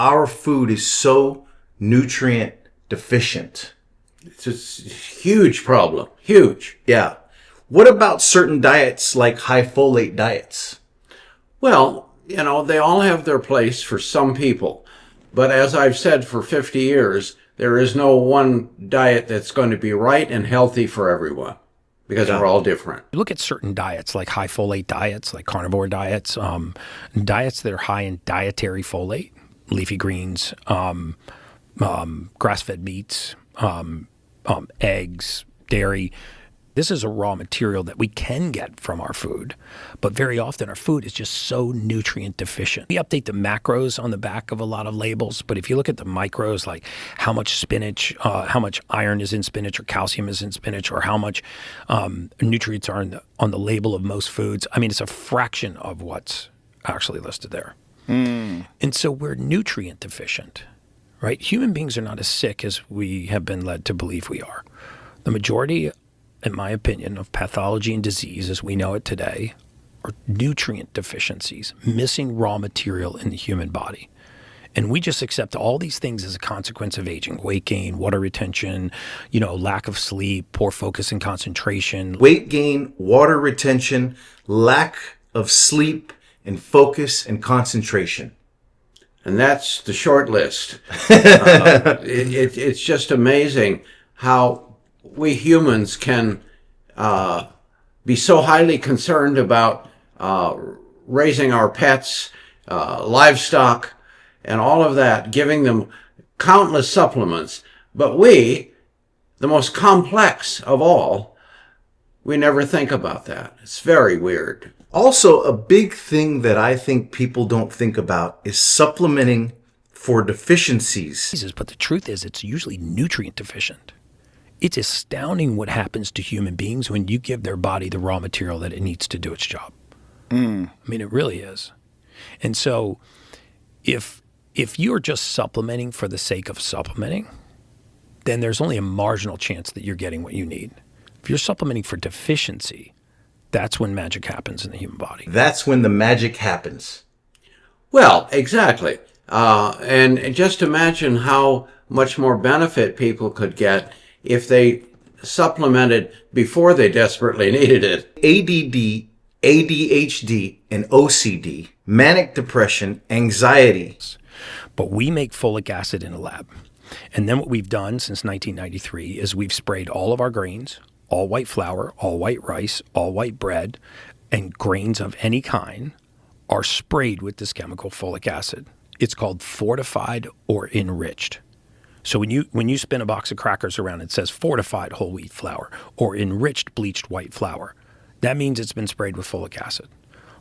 our food is so nutrient deficient? It's a huge problem. Huge. Yeah. What about certain diets like high folate diets? Well, they all have their place for some people. But as I've said for 50 years, there is no one diet that's going to be right and healthy for everyone because we're all different. You look at certain diets, like high folate diets, like carnivore diets, diets that are high in dietary folate, leafy greens, grass-fed meats, eggs, dairy. This is a raw material that we can get from our food, but very often our food is just so nutrient deficient. We update the macros on the back of a lot of labels, but if you look at the micros, like how much spinach, how much iron is in spinach or calcium is in spinach, or how much nutrients are on the label of most foods, I mean, it's a fraction of what's actually listed there. And so we're nutrient deficient, right? Human beings are not as sick as we have been led to believe we are. The majority, in my opinion, of pathology and disease as we know it today are nutrient deficiencies, missing raw material in the human body. And we just accept all these things as a consequence of aging: weight gain, water retention, lack of sleep, poor focus and concentration. Weight gain, water retention, lack of sleep and focus and concentration. And that's the short list. It's just amazing how we humans can be so highly concerned about raising our pets, livestock, and all of that, giving them countless supplements. But we, the most complex of all, we never think about that. It's very weird. Also, a big thing that I think people don't think about is supplementing for deficiencies. But the truth is, it's usually nutrient deficient. It's astounding what happens to human beings when you give their body the raw material that it needs to do its job. I mean, it really is. And so if you're just supplementing for the sake of supplementing, then there's only a marginal chance that you're getting what you need. If you're supplementing for deficiency, that's when magic happens in the human body. That's when the magic happens. Well, exactly. And just imagine how much more benefit people could get if they supplemented before they desperately needed it. ADD, ADHD, and OCD, manic depression, anxiety. But we make folic acid in a lab. And then what we've done since 1993 is we've sprayed all of our grains, all white flour, all white rice, all white bread, and grains of any kind are sprayed with this chemical folic acid. It's called fortified or enriched. So when you spin a box of crackers around, it says fortified whole wheat flour or enriched bleached white flour. That means it's been sprayed with folic acid.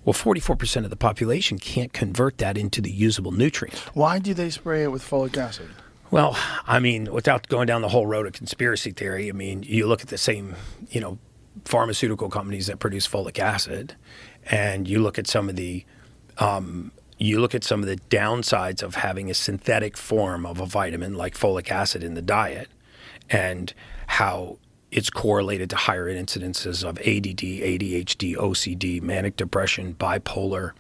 Well, 44% of the population can't convert that into the usable nutrient. Why do they spray it with folic acid? Well, I mean, without going down the whole road of conspiracy theory, I mean, you look at the same, pharmaceutical companies that produce folic acid, and you look at some of the downsides of having a synthetic form of a vitamin like folic acid in the diet, and how it's correlated to higher incidences of ADD, ADHD, OCD, manic depression, bipolar.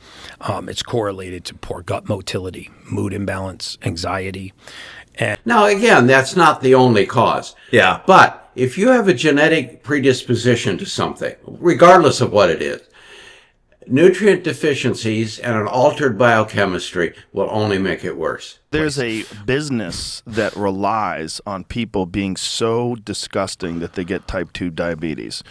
It's correlated to poor gut motility, mood imbalance, anxiety. And now, again, that's not the only cause. Yeah. But if you have a genetic predisposition to something, regardless of what it is, nutrient deficiencies and an altered biochemistry will only make it worse. There's a business that relies on people being so disgusting that they get type 2 diabetes.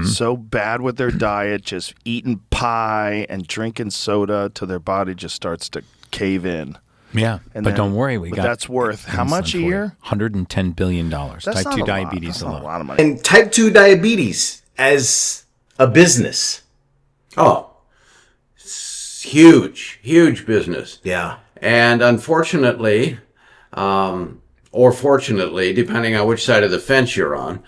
So bad with their diet, just eating pie and drinking soda till their body just starts to cave in. Yeah, And but then- don't worry, but that's worth how much a year? $110 billion. That's Type not 2 a diabetes lot. That's not alone. a lot of money. And type 2 diabetes as a business. Oh, it's huge, huge business. Yeah. And unfortunately, or fortunately, depending on which side of the fence you're on,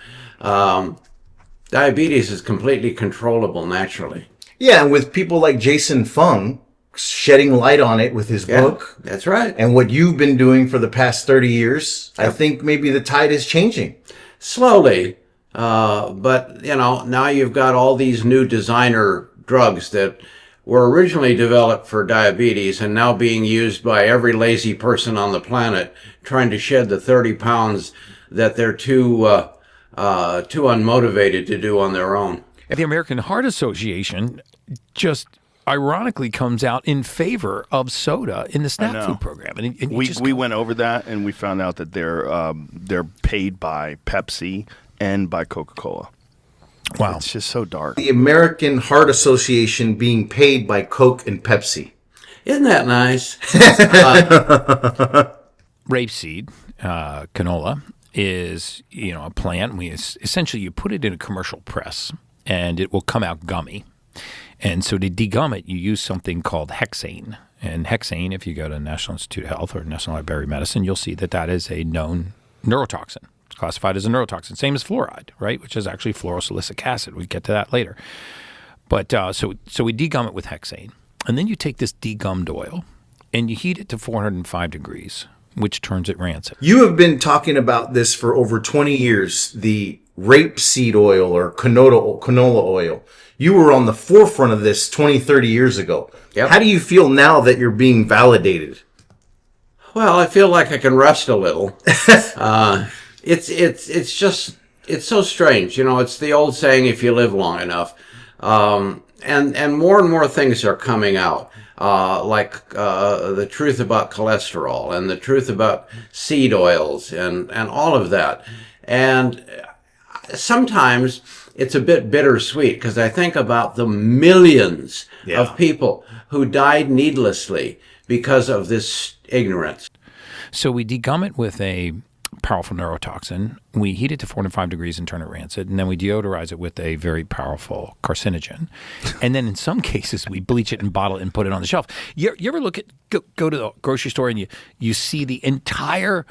diabetes is completely controllable naturally. Yeah, and with people like Jason Fung shedding light on it with his book. That's right. And what you've been doing for the past 30 years, I think maybe the tide is changing. Slowly, but now you've got all these new designer drugs that were originally developed for diabetes and now being used by every lazy person on the planet trying to shed the 30 pounds that they're too unmotivated to do on their own. The American Heart Association just ironically comes out in favor of soda in the SNAP food program. And we went over that, and we found out that they're paid by Pepsi and by Coca-Cola. Wow. It's just so dark. The American Heart Association being paid by Coke and Pepsi. Isn't that nice? Rapeseed, canola, is a plant. Essentially you put it in a commercial press, and it will come out gummy. And so to degum it, you use something called hexane. And hexane, if you go to National Institute of Health or National Library of Medicine, you'll see that is a known neurotoxin. It's classified as a neurotoxin, same as fluoride, right? Which is actually fluorosilicic acid. We'll get to that later. But so we degum it with hexane. And then you take this degummed oil and you heat it to 405 degrees, which turns it rancid. You have been talking about this for over 20 years, the rapeseed oil or canola oil. You were on the forefront of this 20, 30 years ago. Yep. How do you feel now that you're being validated? Well, I feel like I can rest a little. It's so strange. It's the old saying, if you live long enough. And more things are coming out, like the truth about cholesterol and the truth about seed oils and all of that. And sometimes it's a bit bittersweet because I think about the millions of people who died needlessly because of this ignorance. So we degum it with a powerful neurotoxin. We heat it to 405 degrees and turn it rancid. And then we deodorize it with a very powerful carcinogen. And then in some cases, we bleach it and bottle it and put it on the shelf. You ever go to the grocery store and you see the entire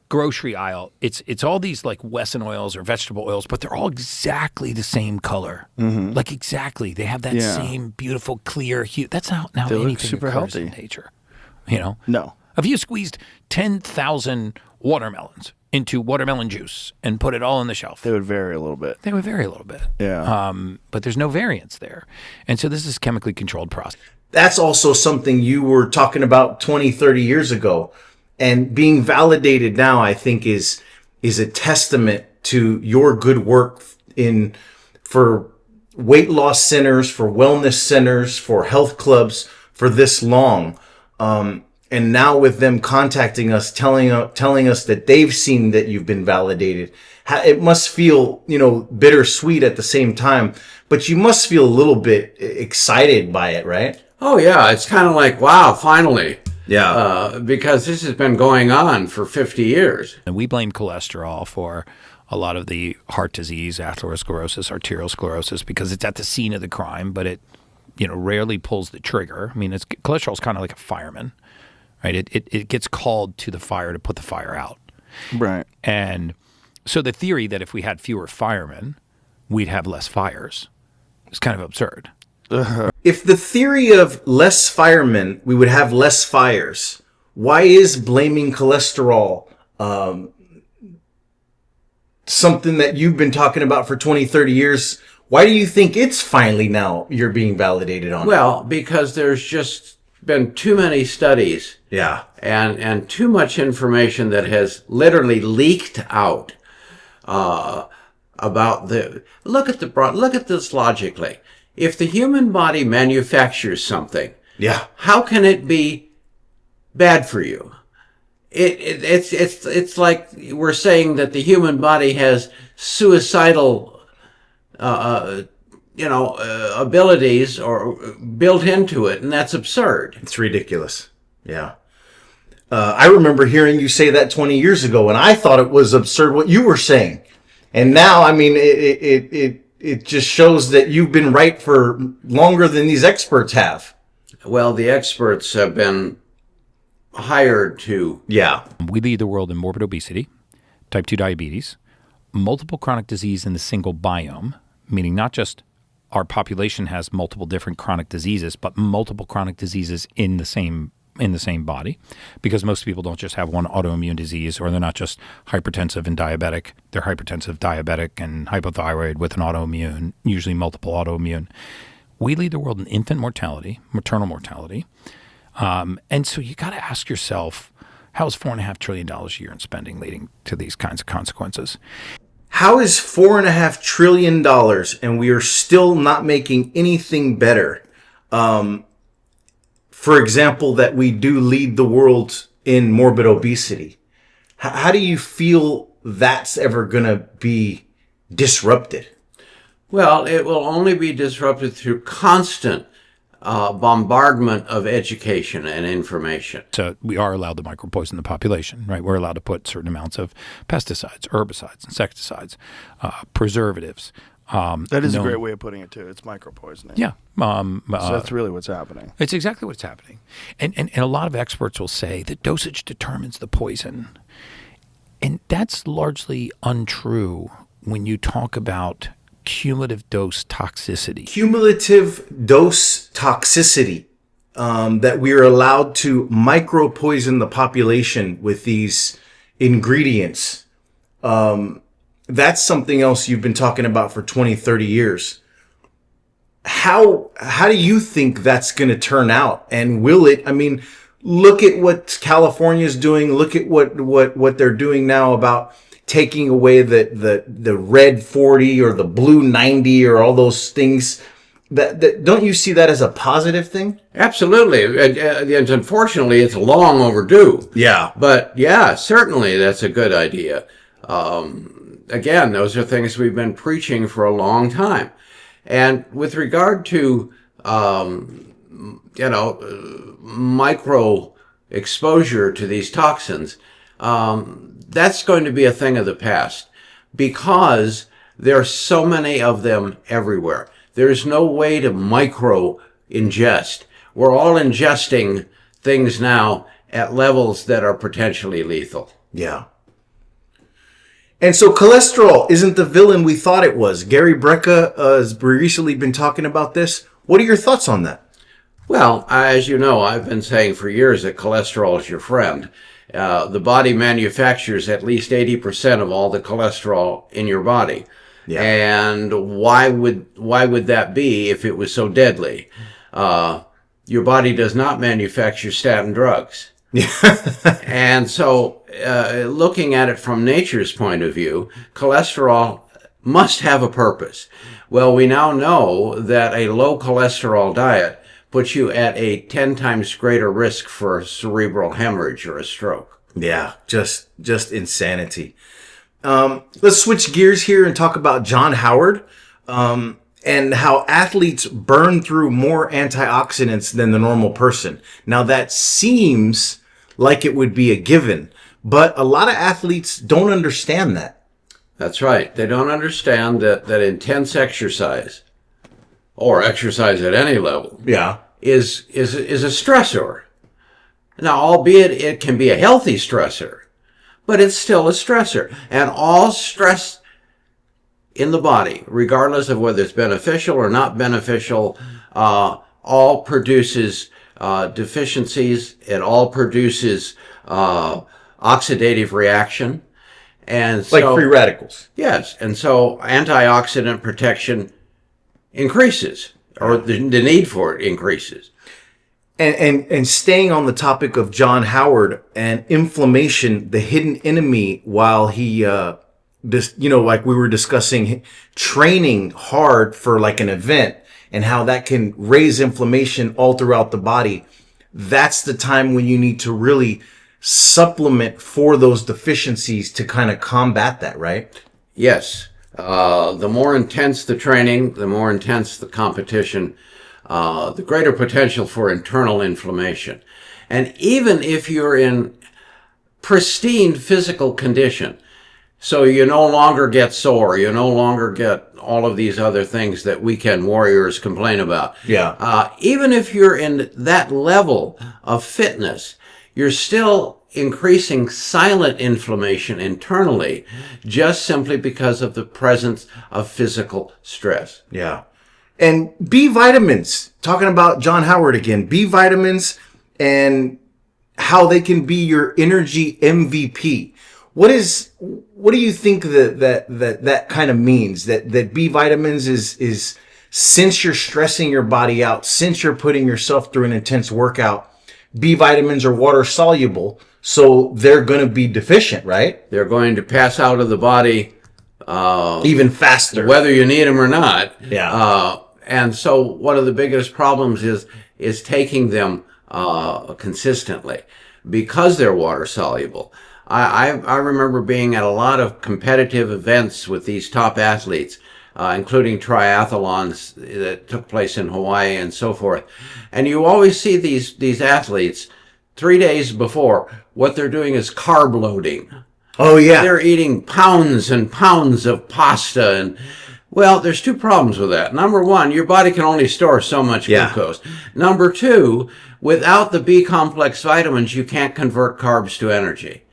grocery aisle? It's all these like Wesson oils or vegetable oils, but they're all exactly the same color. Mm-hmm. Like exactly. They have that same beautiful clear hue. That's how now they anything look super occurs healthy in nature. No. If you squeezed 10,000 watermelons into watermelon juice and put it all on the shelf, They would vary a little bit. Yeah. But there's no variance there. And so this is chemically controlled process. That's also something you were talking about 20, 30 years ago. And being validated now, I think, is a testament to your good work for weight loss centers, for wellness centers, for health clubs for this long. And now with them contacting us, telling us that they've seen that you've been validated, it must feel, bittersweet at the same time, but you must feel a little bit excited by it, right? Oh yeah, it's kind of like, wow, finally. Yeah. Because this has been going on for 50 years. And we blame cholesterol for a lot of the heart disease, atherosclerosis, arterial sclerosis, because it's at the scene of the crime, but it, rarely pulls the trigger. I mean, cholesterol is kind of like a fireman. Right, it gets called to the fire to put the fire out. Right. And so the theory that if we had fewer firemen, we'd have less fires is kind of absurd. If the theory of less firemen, we would have less fires, why is blaming cholesterol something that you've been talking about for 20, 30 years? Why do you think it's finally now you're being validated on? Well, because there's just been too many studies. Yeah. And too much information that has literally leaked out about look at this logically. If the human body manufactures something, how can it be bad for you? It's like we're saying that the human body has suicidal abilities or built into it, and that's absurd. It's ridiculous. Yeah. I remember hearing you say that 20 years ago, and I thought it was absurd what you were saying. And now, I mean, it just shows that you've been right for longer than these experts have. Well, the experts have been hired to... Yeah. We lead the world in morbid obesity, type 2 diabetes, multiple chronic disease in the single biome, meaning not just our population has multiple different chronic diseases, but multiple chronic diseases in the same body, because most people don't just have one autoimmune disease, or they're not just hypertensive and diabetic. They're hypertensive, diabetic, and hypothyroid with an autoimmune, usually multiple autoimmune. We lead the world in infant mortality, maternal mortality. And so you got to ask yourself, how is $4.5 trillion a year in spending leading to these kinds of consequences? How is $4.5 trillion and we are still not making anything better? For example, that we do lead the world in morbid obesity. How do you feel that's ever going to be disrupted? Well, it will only be disrupted through constant bombardment of education and information. So we are allowed to micropoison the population, right? We're allowed to put certain amounts of pesticides, herbicides, insecticides, preservatives. That is a great way of putting it, too. It's micropoisoning. Yeah. So that's really what's happening. It's exactly what's happening. And a lot of experts will say that dosage determines the poison. And that's largely untrue when you talk about cumulative dose toxicity. Cumulative dose toxicity, that we are allowed to micropoison the population with these ingredients. That's something else you've been talking about for 20, 30 years. How do you think that's going to turn out? And will it? I mean, look at what California's doing. Look at what they're doing now about taking away the red 40 or the blue 90 or all those things. That don't you see that as a positive thing? Absolutely. And unfortunately, it's long overdue. Yeah. But yeah, certainly that's a good idea. Again, those are things we've been preaching for a long time. And with regard to, micro exposure to these toxins, that's going to be a thing of the past because there are so many of them everywhere. There's no way to micro ingest. We're all ingesting things now at levels that are potentially lethal. Yeah. And so cholesterol isn't the villain we thought it was. Gary Brecka has recently been talking about this. What are your thoughts on that? Well, as you know, I've been saying for years that cholesterol is your friend. The body manufactures at least 80% of all the cholesterol in your body. Yeah. And why would that be if it was so deadly? Your body does not manufacture statin drugs. And so, looking at it from nature's point of view, cholesterol must have a purpose. Well, we now know that a low cholesterol diet puts you at a 10 times greater risk for cerebral hemorrhage or a stroke. Yeah, just insanity. Let's switch gears here and talk about John Howard, and how athletes burn through more antioxidants than the normal person. Now that seems like it would be a given, but a lot of athletes don't understand that. That's right. They don't understand that intense exercise, or exercise at any level, is a stressor. Now, albeit it can be a healthy stressor, but it's still a stressor. And all stress in the body, regardless of whether it's beneficial or not beneficial, all produces deficiencies. It all produces oxidative reaction. And so, like free radicals. Yes. And so antioxidant protection increases, or the need for it increases. And staying on the topic of John Howard and inflammation, the hidden enemy, while he, like we were discussing, training hard for like an event and how that can raise inflammation all throughout the body. That's the time when you need to really supplement for those deficiencies to kind of combat that, right? Yes. The more intense the training, the more intense the competition, the greater potential for internal inflammation. And even if you're in pristine physical condition, so you no longer get sore, you no longer get all of these other things that weekend warriors complain about. Yeah. Even if you're in that level of fitness, you're still increasing silent inflammation internally, just simply because of the presence of physical stress. Yeah. And B vitamins, talking about John Howard again, B vitamins and how they can be your energy MVP. What do you think that kind of means? That B vitamins is since you're stressing your body out, since you're putting yourself through an intense workout, B vitamins are water soluble, so they're going to be deficient, right? They're going to pass out of the body even faster, whether you need them or not. Yeah. And so one of the biggest problems is taking them consistently because they're water soluble. I remember being at a lot of competitive events with these top athletes, including triathlons that took place in Hawaii and so forth. And you always see these athletes 3 days before, what they're doing is carb loading. Oh, yeah. They're eating pounds and pounds of pasta. And, well, there's two problems with that. Number one, your body can only store so much glucose. Number two, without the B complex vitamins, you can't convert carbs to energy.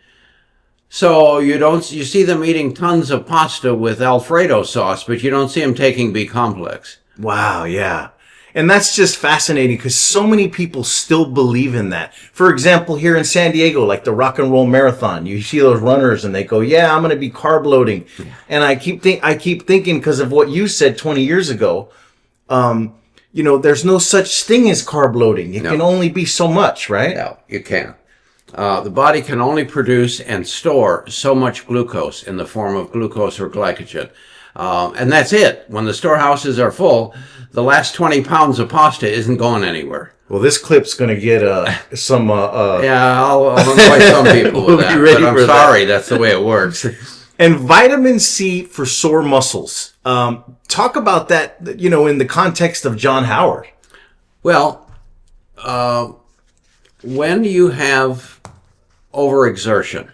So you see them eating tons of pasta with Alfredo sauce, but you don't see them taking B complex. Wow, yeah. And that's just fascinating because so many people still believe in that. For example, here in San Diego, like the Rock and Roll Marathon, you see those runners and they go, yeah, I'm going to be carb loading. And I keep thinking because of what you said 20 years ago, there's no such thing as carb loading. It can only be so much, right? No, you can't. The body can only produce and store so much glucose in the form of glucose or glycogen. And that's it. When the storehouses are full, the last 20 pounds of pasta isn't going anywhere. Well, this clip's going to get some... yeah, I'll annoy some people with that, but I'm sorry, that's the way it works. And vitamin C for sore muscles. Talk about that, in the context of John Howard. Well, when you have overexertion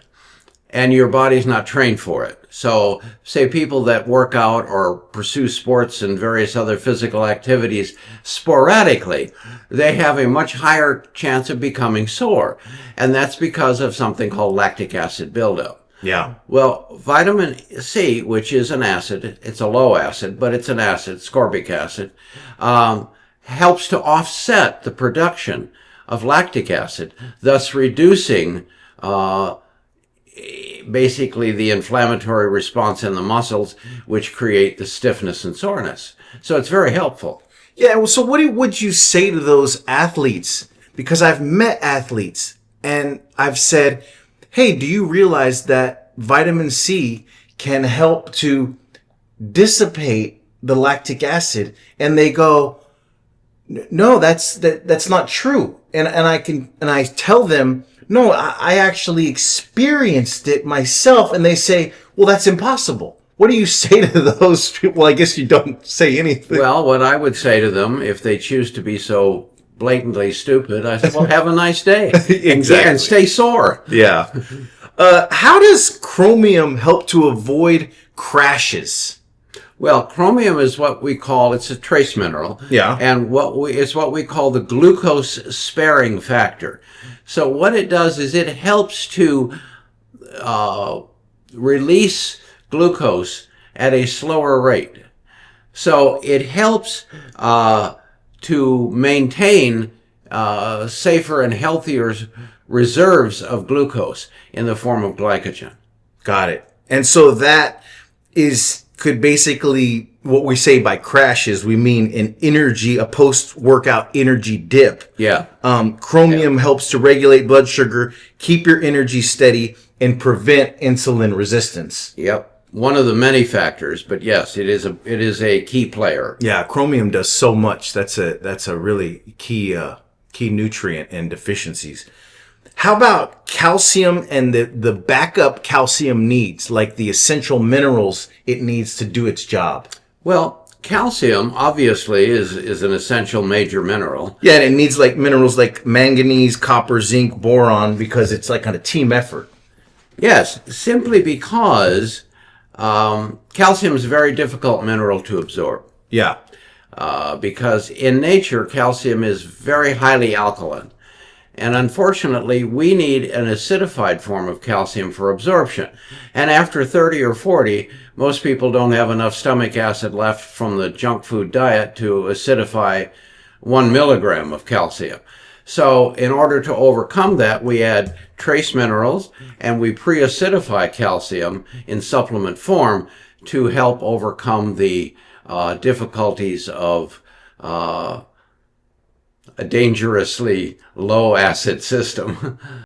and your body's not trained for it, so say people that work out or pursue sports and various other physical activities sporadically, they have a much higher chance of becoming sore. And that's because of something called lactic acid buildup. Yeah. Well, vitamin C, which is an acid, it's a low acid, but it's an acid, ascorbic acid, helps to offset the production of lactic acid, thus reducing basically the inflammatory response in the muscles, which create the stiffness and soreness. So it's very helpful. Yeah, well, so what would you say to those athletes? Because I've met athletes and I've said, hey, do you realize that vitamin C can help to dissipate the lactic acid? And they go, no, that's not true. And I tell them, no, I actually experienced it myself. And they say, well, that's impossible. What do you say to those people? Well, I guess you don't say anything. Well, what I would say to them, if they choose to be so blatantly stupid, I said, well, have a nice day. Exactly. And stay sore. Yeah. How does chromium help to avoid crashes? Well, chromium is what we call, it's a trace mineral. Yeah. And it's what we call the glucose sparing factor. So what it does is it helps to release glucose at a slower rate. So it helps to maintain safer and healthier reserves of glucose in the form of glycogen. Got it. And so that could basically, what we say by crash is we mean a post-workout energy dip. Yeah. Chromium helps to regulate blood sugar, keep your energy steady, and prevent insulin resistance. Yep. One of the many factors, but yes, it is a key player. Yeah, chromium does so much. That's a really key nutrient in deficiencies. How about calcium and the backup calcium needs, like the essential minerals it needs to do its job? Well, calcium obviously is an essential major mineral. Yeah, and it needs like minerals like manganese, copper, zinc, boron, because it's like on a team effort. Yes, simply because calcium is a very difficult mineral to absorb. Yeah. Because in nature, calcium is very highly alkaline. And unfortunately, we need an acidified form of calcium for absorption. And after 30 or 40, most people don't have enough stomach acid left from the junk food diet to acidify 1 milligram of calcium. So in order to overcome that, we add trace minerals and we pre-acidify calcium in supplement form to help overcome the difficulties of a dangerously low acid system.